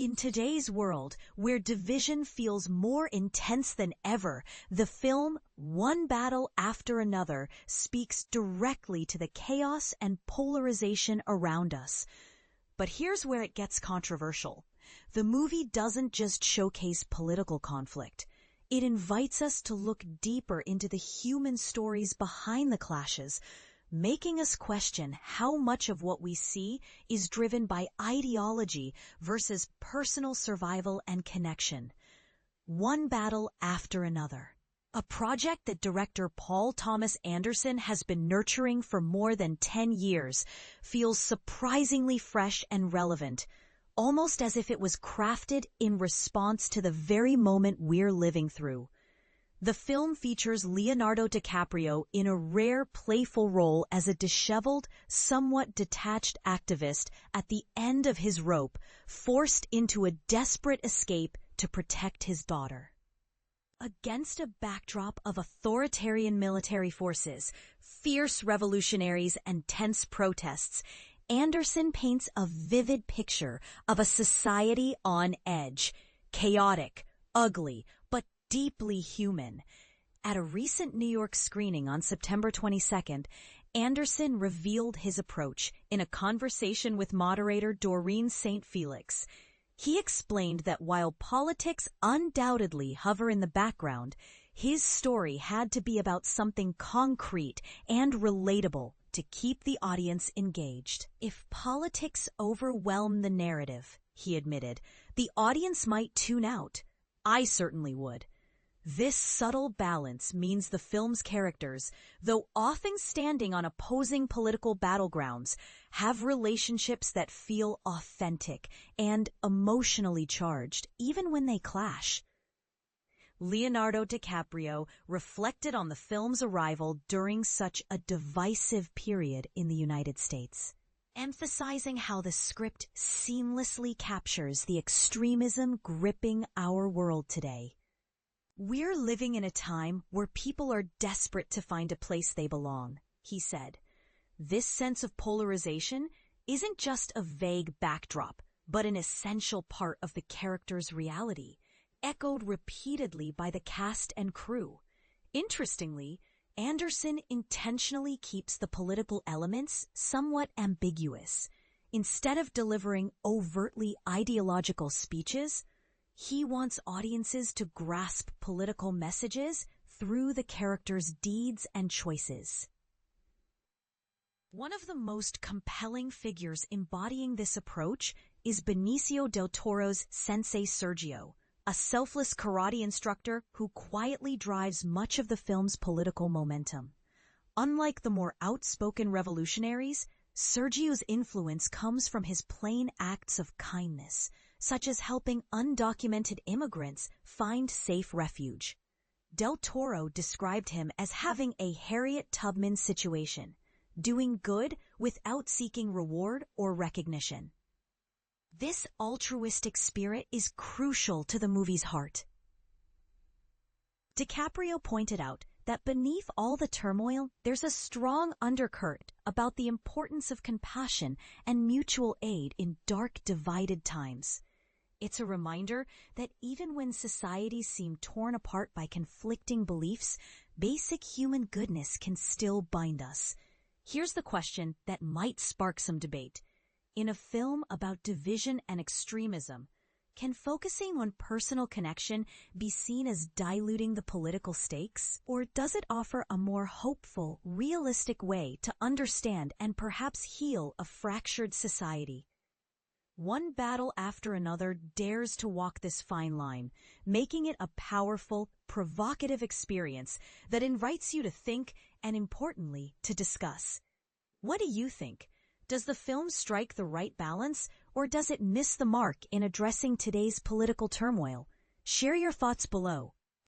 In today's world, where division feels more intense than ever, the film One Battle After Another speaks directly to the chaos and polarization around us. But here's where it gets controversial. The movie doesn't just showcase political conflict. It invites us to look deeper into the human stories behind the clashes, making us question how much of what we see is driven by ideology versus personal survival and connection. One battle after another. A project that director Paul Thomas Anderson has been nurturing for more than 10 years feels surprisingly fresh and relevant, almost as if it was crafted in response to the very moment we're living through. The film features Leonardo DiCaprio in a rare, playful role as a disheveled, somewhat detached activist at the end of his rope, forced into a desperate escape to protect his daughter. Against a backdrop of authoritarian military forces, fierce revolutionaries, and tense protests, Anderson paints a vivid picture of a society on edge, chaotic, ugly, but deeply human. At a recent New York screening on September 22nd, Anderson revealed his approach in a conversation with moderator Doreen St. Felix. He explained that while politics undoubtedly hover in the background, his story had to be about something concrete and relatable to keep the audience engaged. If politics overwhelm the narrative, he admitted, the audience might tune out. I certainly would. This subtle balance means the film's characters, though often standing on opposing political battlegrounds, have relationships that feel authentic and emotionally charged, even when they clash. Leonardo DiCaprio reflected on the film's arrival during such a divisive period in the United States, emphasizing how the script seamlessly captures the extremism gripping our world today. We're living in a time where people are desperate to find a place they belong, he said. This sense of polarization isn't just a vague backdrop, but an essential part of the character's reality, echoed repeatedly by the cast and crew. Interestingly, Anderson intentionally keeps the political elements somewhat ambiguous. Instead of delivering overtly ideological speeches, he wants audiences to grasp political messages through the characters' deeds and choices. One of the most compelling figures embodying this approach is Benicio del Toro's Sensei Sergio, a selfless karate instructor who quietly drives much of the film's political momentum. Unlike the more outspoken revolutionaries, Sergio's influence comes from his plain acts of kindness, such as helping undocumented immigrants find safe refuge. Del Toro described him as having a Harriet Tubman situation, doing good without seeking reward or recognition. This altruistic spirit is crucial to the movie's heart. DiCaprio pointed out that beneath all the turmoil, there's a strong undercurrent about the importance of compassion and mutual aid in dark, divided times. It's a reminder that even when societies seem torn apart by conflicting beliefs, basic human goodness can still bind us. Here's the question that might spark some debate. In a film about division and extremism, can focusing on personal connection be seen as diluting the political stakes? Or does it offer a more hopeful, realistic way to understand and perhaps heal a fractured society? One battle after another dares to walk this fine line, making it a powerful, provocative experience that invites you to think and, importantly, to discuss. What do you think? Does the film strike the right balance, or does it miss the mark in addressing today's political turmoil? Share your thoughts below.